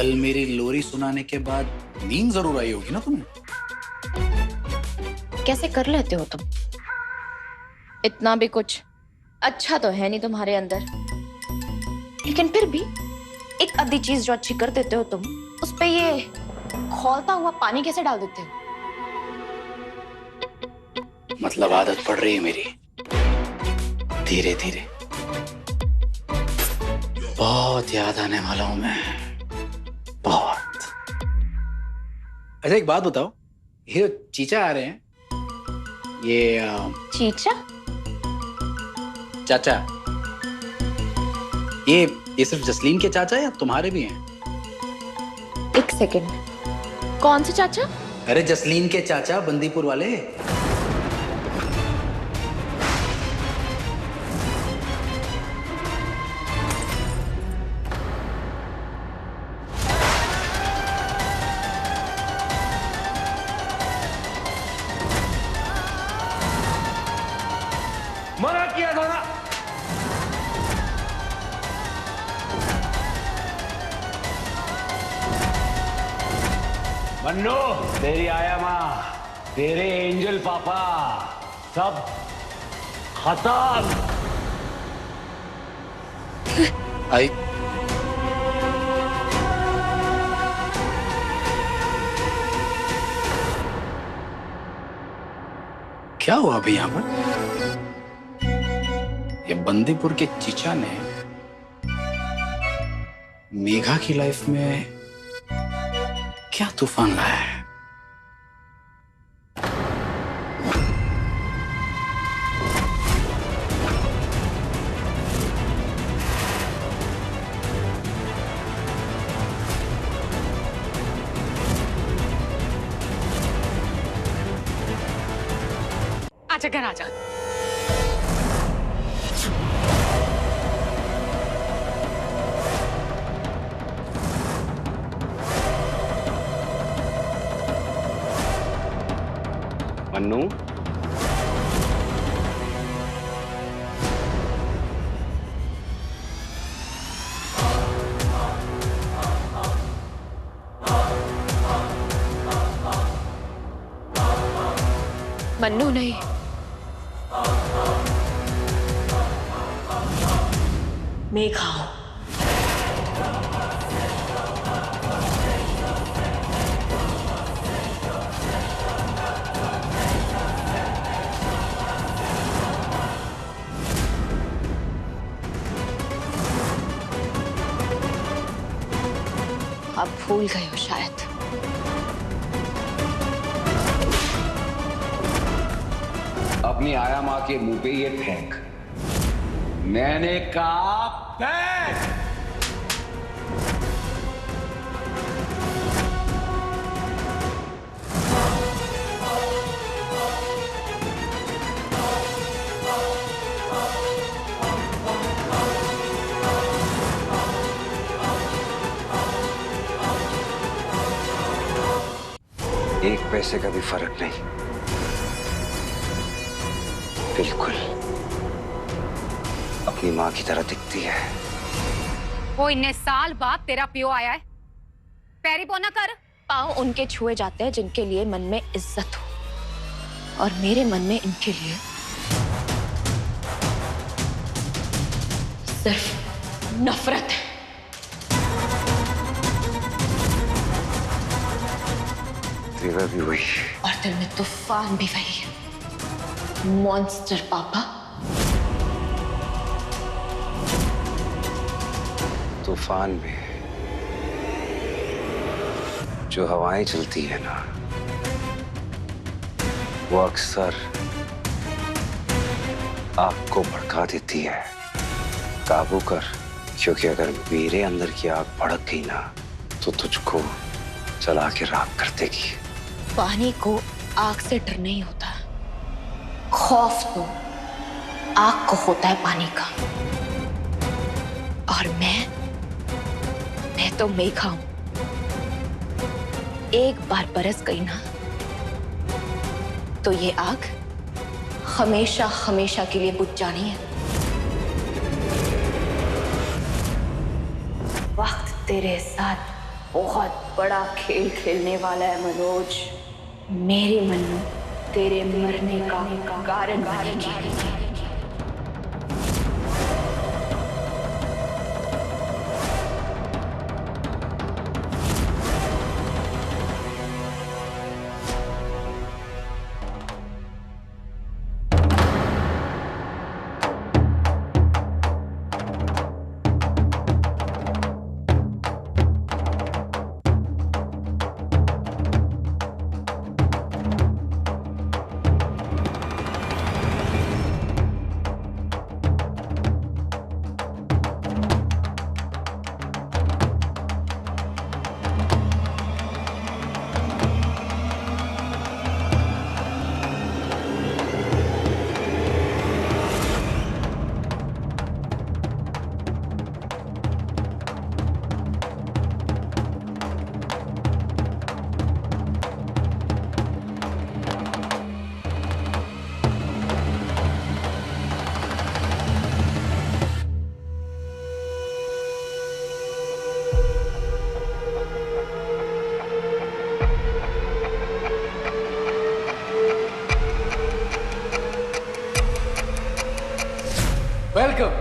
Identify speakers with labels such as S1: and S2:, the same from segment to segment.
S1: कल मेरी लोरी सुनाने के बाद नींद जरूर आई होगी ना तुम्हें?
S2: कैसे कर लेते हो तुम? इतना भी कुछ अच्छा तो है नहीं तुम्हारे अंदर, लेकिन फिर भी एक आधी चीज जो अच्छी कर देते हो तुम, उस पे ये खौलता हुआ पानी कैसे डाल देते हो?
S1: मतलब आदत पड़ रही है मेरी धीरे धीरे। बहुत याद आने वाला हूं मैं, बहुत। अच्छा एक बात बताओ, ये चीचा आ रहे हैं, ये
S2: चीचा?
S1: चाचा, ये सिर्फ जसलीन के चाचा या तुम्हारे भी हैं?
S2: एक सेकंड, कौन से चाचा?
S1: अरे जसलीन के चाचा, बंदीपुर वाले।
S3: मना किया था ना। मन्नू, तेरी आया माँ, तेरे एंजल पापा सब खत्म।
S1: आई क्या हुआ अभी यहां पर? ये बंदीपुर के चीचा ने मेघा की लाइफ में क्या तूफान लाया है?
S4: आजा घर आजा।
S3: मन्नू,
S4: मन्नू नहीं, मेघा।
S2: अब भूल गए हो शायद।
S3: अपनी आया माँ के मुंह पे ये फेंक। मैंने कहा फेंक। एक पैसे का भी फर्क नहीं, बिल्कुल अपनी माँ की तरह दिखती है।
S4: वो इतने साल बाद तेरा पियो आया है, पैरी पौना कर।
S2: पाँव उनके छुए जाते हैं जिनके लिए मन में इज्जत हो, और मेरे मन में इनके लिए सिर्फ नफरत है।
S3: तेरा भी वही,
S2: और दिल में तूफान भी वही है। मॉन्स्टर पापा।
S3: तूफान में जो हवाएं चलती है ना, वो अक्सर आग को भड़का देती है। काबू कर, क्योंकि अगर मेरे अंदर की आग भड़क गई ना, तो तुझको जला के राख कर देगी।
S2: पानी को आग से डर नहीं होता, खौफ तो आग को होता है पानी का। और मैं तो मेघा हूं। एक बार बरस गई ना, तो ये आग हमेशा हमेशा के लिए बुझ जानी है। वक्त तेरे साथ बहुत बड़ा खेल खेलने वाला है मनोज। मेरी मन्नू तेरे मरने का कारण बनेगी।
S1: वेलकम।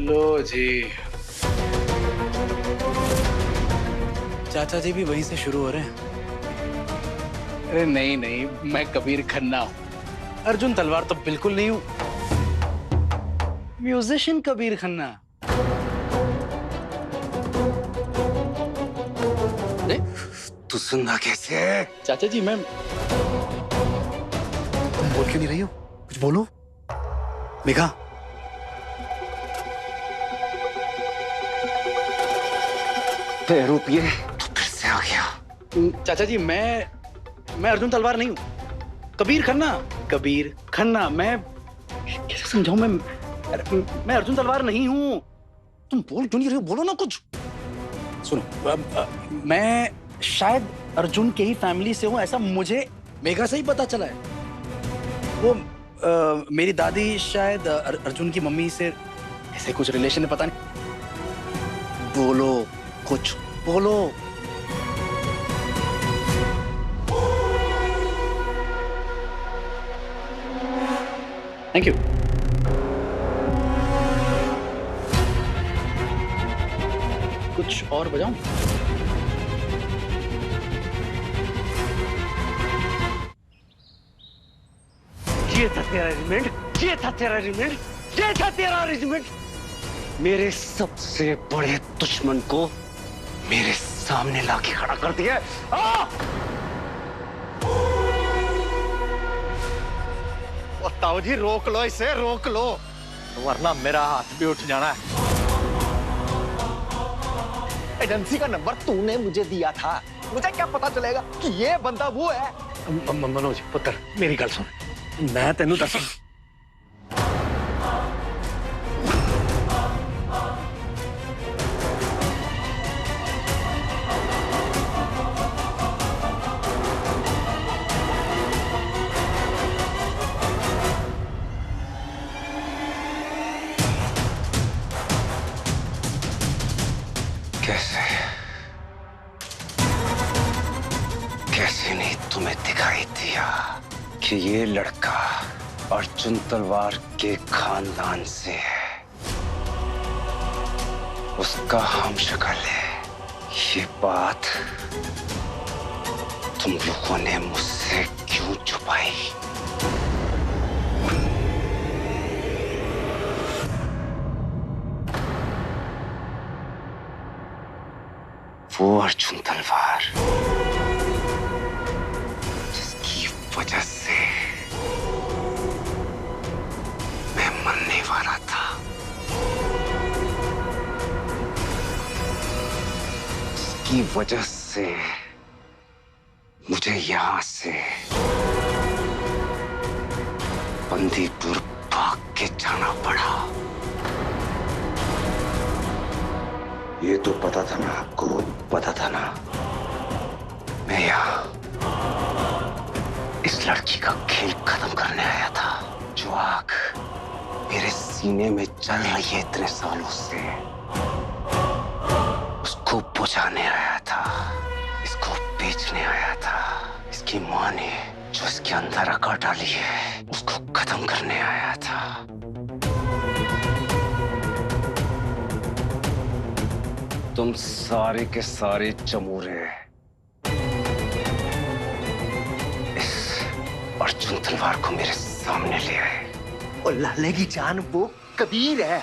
S1: लो जी, चाचा जी भी वहीं से शुरू हो रहे हैं। अरे नहीं नहीं, मैं कबीर खन्ना हूं, अर्जुन तलवार तो बिल्कुल नहीं हूं। म्यूजिशियन कबीर खन्ना।
S3: तू सुनना कैसे?
S1: चाचा जी मैं तुम बोल क्यों नहीं रही हो? कुछ बोलो। मेघा,
S3: रुपये तो फिर से आ गया।
S1: चाचा जी मैं अर्जुन तलवार नहीं हूँ, कबीर खन्ना। कबीर खन्ना। मैं कैसे समझाऊं? मैं अर्जुन तलवार नहीं हूँ। तुम बोल क्यों नहीं रहे हो? बोलो ना कुछ। सुनो, मैं शायद अर्जुन के ही फैमिली से हूँ, ऐसा मुझे मेघा से ही पता चला है। वो मेरी दादी शायद अर्जुन की मम्मी से ऐसे कुछ रिलेशन है, पता नहीं। बोलो कुछ, बोलो। Thank you. कुछ और बजाऊं?
S3: ये था तेरा रेजिमेंट, ये था तेरा रेजिमेंट, ये था तेरा रेजिमेंट। मेरे सबसे बड़े दुश्मन को मेरे सामने लाके खड़ा कर दिया।
S5: ताऊ जी रोक लो इसे, रोक लो, वरना मेरा हाथ भी उठ जाना है। एजेंसी का नंबर तूने मुझे दिया था, मुझे क्या पता चलेगा कि ये बंदा वो है?
S6: मनोज पुत्र, मेरी गल सुन, मैं तेनू दस
S3: कैसे नहीं तुम्हें दिखाई दिया कि ये लड़का अर्जुन तलवार के खानदान से है, उसका हम शक्ल है। ये बात तुम लोगों ने मुझसे क्यों छुपाई? वो अर्जुन तलवार वजह से मैं मरने वाला था। इसकी वजह से मुझे यहां से बंदीपुर भाग के जाना पड़ा। ये तो पता था ना आपको, पता था ना। मैं यहाँ इस लड़की का खेल खत्म करने आया था, जो आग मेरे सीने में चल रही है इतने सालों से, उसको बुझाने आया था, इसको बेचने आया था। इसकी माँ ने जो इसके अंदर आकर डाली है, उसको खत्म करने आया था। तुम सारे के सारे चमूरे इस अर्जुन तलवार को मेरे सामने ले आए।
S5: और लाले की जान वो कबीर है।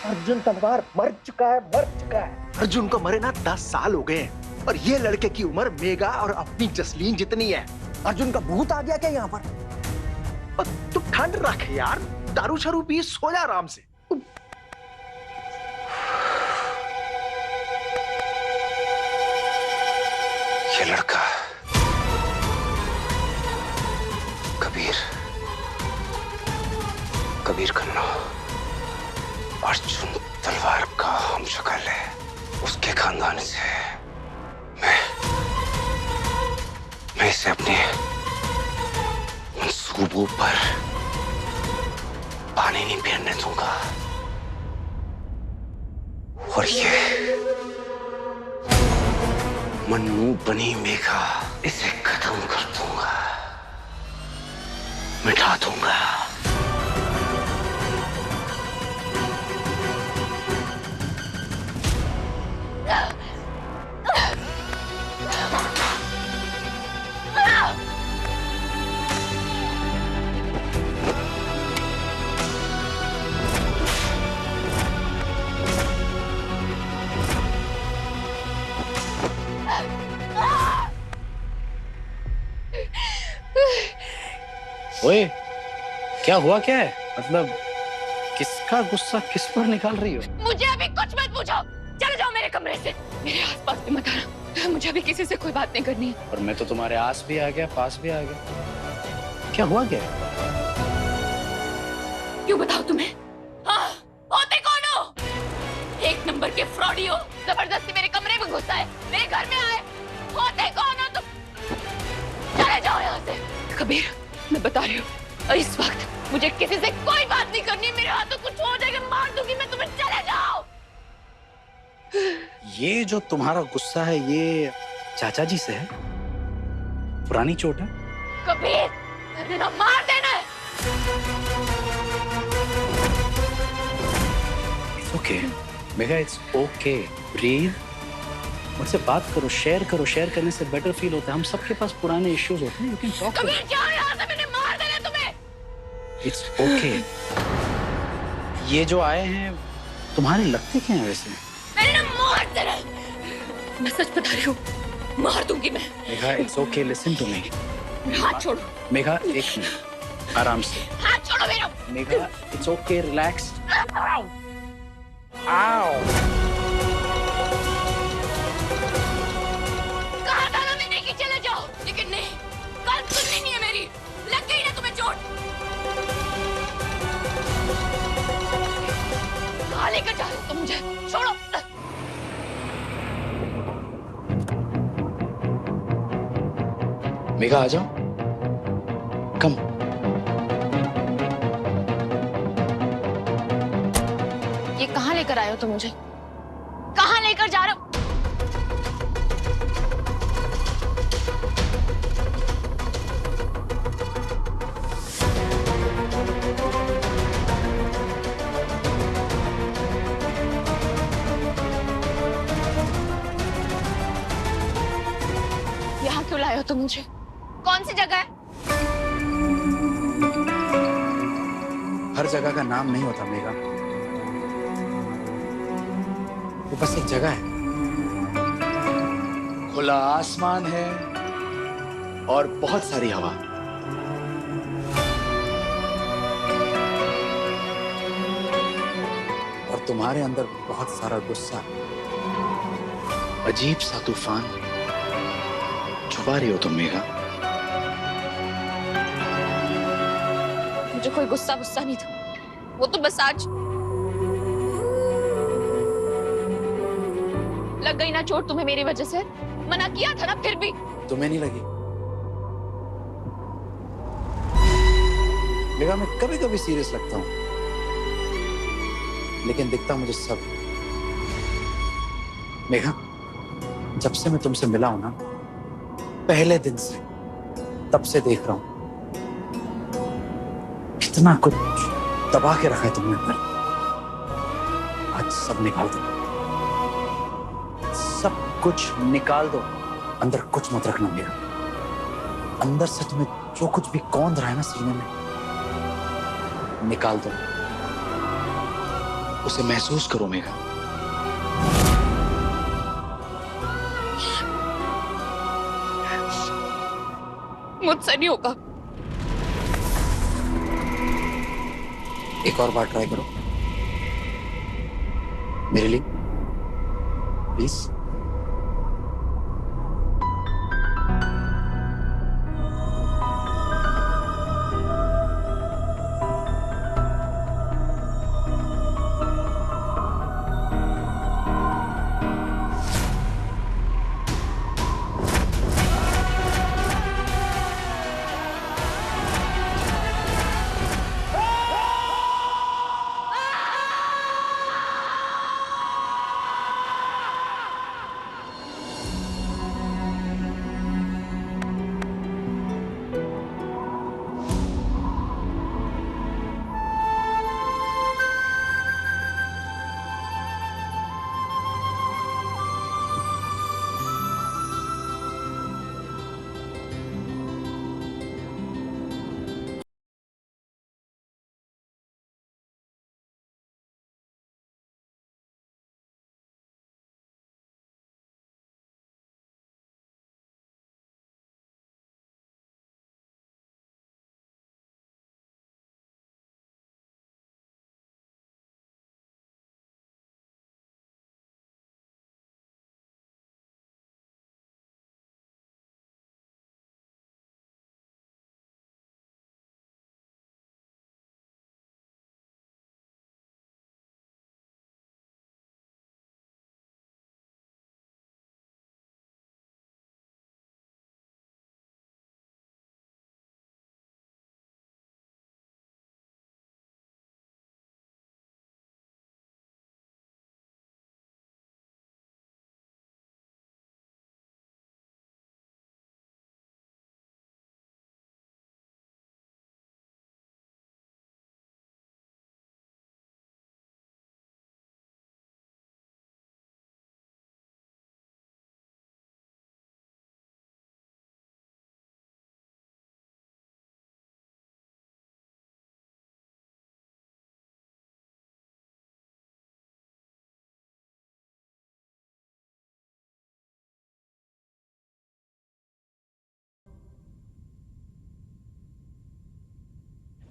S5: अर्जुन तलवार मर चुका है, मर चुका है। अर्जुन को मरे ना 10 साल हो गए हैं। और ये लड़के की उम्र मेघा और अपनी जसलीन जितनी है। अर्जुन का भूत आ गया क्या यहाँ पर? और तू ठंड रख यार, दारू शारू पी, सो जा आराम से।
S3: ये लड़का कबीर खन्ना अर्जुन तलवार का हमशक्ल है। उसके खानदान से मैं इसे अपने मंसूबों पर पानी नहीं फेरने दूंगा। और ये मन्नू बनी मेघा, इसे खत्म कर दूंगा, मिटा दूंगा।
S1: ओए, क्या हुआ, क्या है? मतलब किसका गुस्सा किस पर निकाल रही हो?
S2: मुझे अभी कुछ मत पूछो, चले जाओ मेरे कमरे से। मेरे आसपास भी मत आना, मुझे अभी किसी से कोई बात नहीं करनी है।
S1: और मैं तो तुम्हारे आस भी आ गया, पास भी आ गया। क्या हुआ, क्या है?
S2: क्यों बताओ तुम्हें? हाँ, होते कौन हो? एक नंबर के फ्रॉडी हो, जबरदस्ती मेरे कमरे में घुसा है, मेरे घर में आए। होते कौन हो तुम? चले जाओ यहाँ से। कबीर, मैं बता रही हूँ, इस वक्त मुझे किसी से कोई बात नहीं करनी। मेरे हाथों कुछ हो जाएगा, मार दूंगी मैं तुम्हें। चले जाओ।
S1: ये जो तुम्हारा गुस्सा है, ये चाचा जी से है? पुरानी चोट है?
S2: कबीर, कर देना, मार देना।
S1: It's okay, Megha, it's okay. Breathe. मुझसे बात करो, शेयर करो। शेयर करने से बेटर फील होता है। हम सबके पास पुराने इश्यूज होते हैं। You can talk.
S2: कबीर, जाओ यहाँ से, मैंने मार देना तुम्हें।
S1: It's okay. ये जो आए हैं, तुम्हारे लगते क्या हैं वैसे?
S2: मैंने ना मार देना। मैं सच बता रही हूँ, मार दूंगी मैं।
S1: Megha, it's okay. Listen to me.
S2: हाथ छोड़ो।
S1: मेघा, एक मिनट, आराम से।
S2: हाथ छोड़ो मेरा।
S1: Megha, it's okay. Relax. Ow.
S2: कहा था ना मैंने कि चले जाओ, लेकिन नहीं, बात सुननी नहीं है मेरी। लग गई ना तुम्हें चोट? कहाँ लेकर जा रहे हो तुम मुझे? छोड़ो।
S1: मेघा, आ जाओ। कम।
S2: ये कहाँ लेकर आए हो तुम मुझे? कहाँ लेकर जा रहे हो? यहाँ क्यों लाए हो तुम मुझे? कौन सी जगह है?
S1: हर जगह का नाम नहीं होता मेघा, वो बस एक जगह है। खुला आसमान है, और बहुत सारी हवा। और तुम्हारे अंदर बहुत सारा गुस्सा, अजीब सा तूफान छुपा रही हो तुम मेघा।
S2: मुझे कोई गुस्सा गुस्सा नहीं था, वो तो बस आज लग गई ना चोट तुम्हें मेरी वजह से। मना किया था ना, फिर भी
S1: तुम्हें नहीं लगी? मेघा मैं कभी कभी सीरियस लगता हूं, लेकिन दिखता मुझे सब। मेघा जब से मैं तुमसे मिला हूं ना, पहले दिन से, तब से देख रहा हूं कितना कुछ दबा के रखा है तुमने अंदर। आज सब निकाल दो, सब कुछ निकाल दो। अंदर कुछ मत रखना मेरा। अंदर से तुम्हें जो कुछ भी कौंध रहा है ना सीने में, निकाल दो। उसे महसूस करो मेघा।
S2: मुझसे नहीं होगा।
S1: एक और बार ट्राई करो मेरे लिए, प्लीज।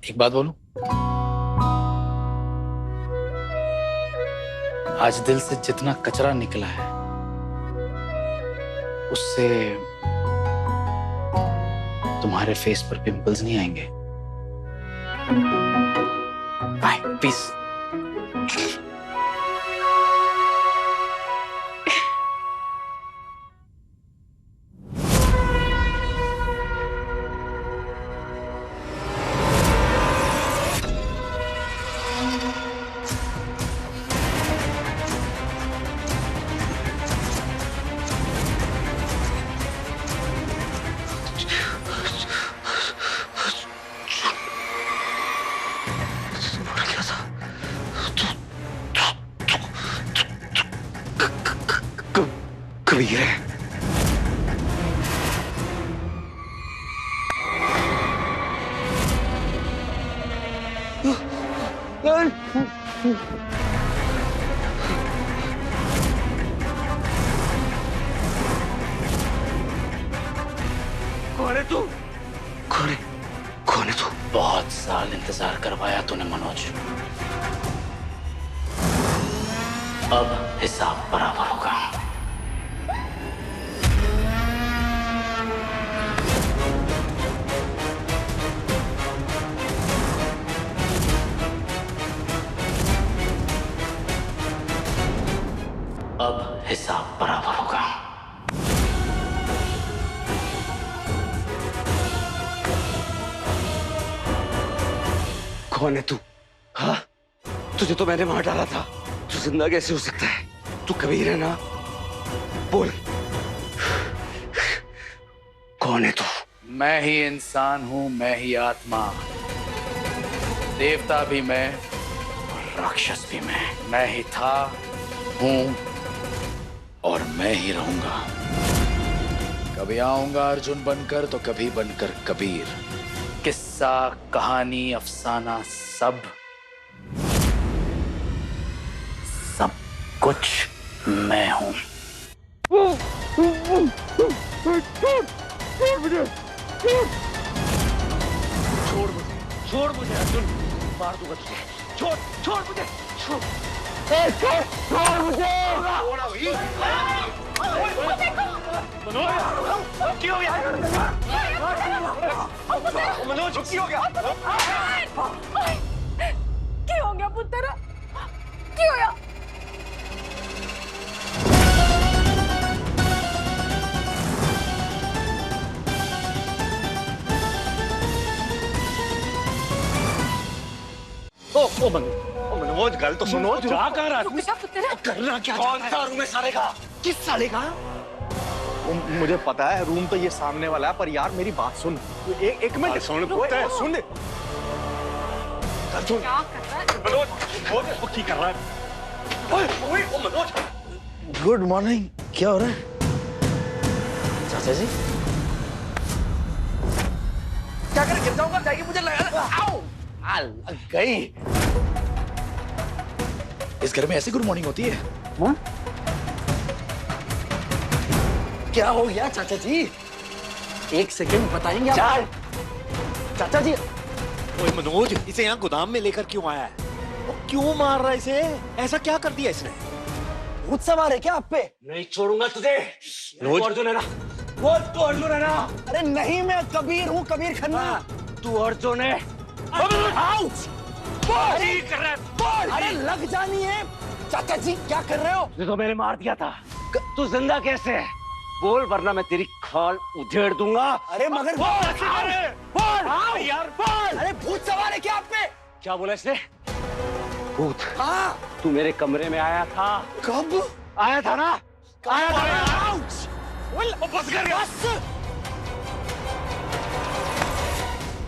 S1: एक बात बोलूं, आज दिल से जितना कचरा निकला है, उससे तुम्हारे फेस पर पिंपल्स नहीं आएंगे। Bye, piece. कबीर है।
S3: कौन है तू? कौन है तू?
S1: बहुत साल इंतजार करवाया तूने मनोज, अब हिसाब बराबर होगा। अब हिसाब बराबर होगा।
S3: कौन है तू? हाँ, तुझे तो मैंने मार डाला था, तू जिंदा कैसे हो सकता है? तू कबीर है ना? बोल, कौन है तू?
S1: मैं ही इंसान हूं, मैं ही आत्मा, देवता भी मैं और राक्षस भी मैं ही था, हूं और मैं ही रहूंगा। कभी आऊंगा अर्जुन बनकर तो कभी बनकर कबीर। किस्सा, कहानी, अफसाना, सब कुछ मैं हूं।
S3: छोड़ मुझे अर्जुन, मार दूंगा तुझे। छोड़ मुझे, छोड़ मुझे। मनोज, क्या हो गया? मनोज, क्या हो गया?
S4: क्या हो गया पुत्र? क्या हो गया?
S5: मनोज, गल तो सुनो।
S3: जा कहाँ रहा?
S4: पुत्र
S3: करना क्या? कौन सा रूम है साले का? किस साले का?
S5: मुझे पता है रूम तो ये सामने वाला है, पर यार मेरी बात सुन। एक मिनट सुन, सुन दे।
S4: क्या कर रहा है?
S5: मनोज, वो की कर रहा है? ओए, मनोज।
S1: Good morning. क्या हो रहा है चाचा जी?
S3: क्या कर गिर जाऊंगा? जाएगी मुझे लगा। आओ, लग गई।
S1: इस घर में ऐसी गुड मॉर्निंग होती है? हाँ?
S3: क्या हो गया चाचा जी?
S1: एक सेकंड बताएंगे आप?
S3: चल चाचा जी।
S5: ओए मनोज, इसे यहाँ गोदाम में लेकर क्यों आया है? वो क्यों मार रहा है इसे? ऐसा क्या कर दिया इसने?
S1: भूत सवार है क्या आप पे?
S3: नहीं छोड़ूंगा तुझे।
S5: रोज
S3: अर्जुन है ना? वो तू अर्जुन है ना?
S1: अरे नहीं, मैं कबीर हूँ, कबीर खन्ना।
S3: तू अर्जुन है।
S1: आउच!
S3: ठीक कर रहा है। बोल।
S1: अरे लग जानी है। चाचा जी क्या कर रहे हो?
S3: तुझे तो मैंने मार दिया था। तू जिंदा कैसे है? बोल, वरना मैं तेरी खाल उधेड़ दूंगा।
S1: अरे मगर
S3: बोल यार, बोल।
S1: अरे भूत सवार है क्या आप पे?
S3: क्या बोला इसने? भूत?
S1: हाँ।
S3: तू मेरे कमरे में आया था?
S1: कब?
S3: आया था ना? आया था ना?
S1: आउच!
S3: बस कर गया।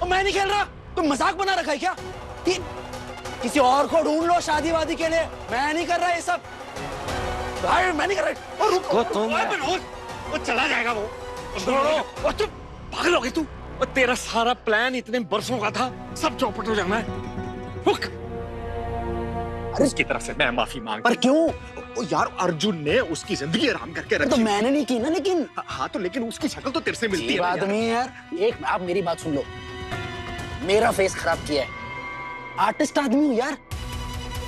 S1: मैं नहीं खेल रहा। तुम मजाक बना रखा है क्या? किसी और को ढूंढ लो शादी वादी के लिए। मैं नहीं कर रहा ये सब। मैं नहीं कर रहा।
S3: रुको तुम।
S5: वो चला जाएगा वो।
S3: छोड़ो।
S5: और तुम पागल हो गए तू? और तेरा सारा प्लान इतने बरसों का था, सब चौपट हो जाना है। रुक।
S1: अरे
S5: उसकी तरफ से मैं माफी मांगता
S1: पर क्यों?
S5: हूं। यार अर्जुन ने उसकी जिंदगी आराम करके
S1: तो
S5: रखी।
S1: मैंने नहीं की ना, लेकिन
S5: हाँ तो लेकिन उसकी शक्ल तो तेरे से मिलती है ना यार।
S1: आदमी यार। एक आप मेरी बात सुन लो। मेरा फेस खराब किया है। आर्टिस्ट आदमी हूँ यार।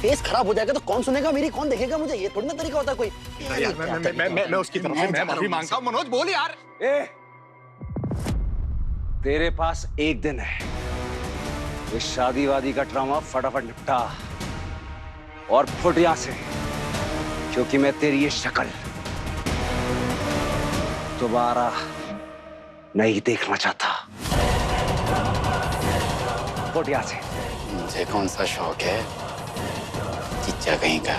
S1: फेस खराब हो जाएगा तो कौन सुनेगा मेरी, कौन देखेगा मुझे? ये थोड़ी ना तरीका होता कोई।
S5: यार मैं उसकी तरफ से मैं माफी मांगता हूँ। मनोज बोल यार।
S3: ए, तेरे पास एक दिन है। ये शादी वादी का ड्रामा फटाफट निपटा और फुट यहां से, क्योंकि मैं तेरी ये शक्ल दोबारा नहीं देखना चाहता। फुट यहां से।
S1: मुझे कौन सा शौक है चिच्चा कहीं का।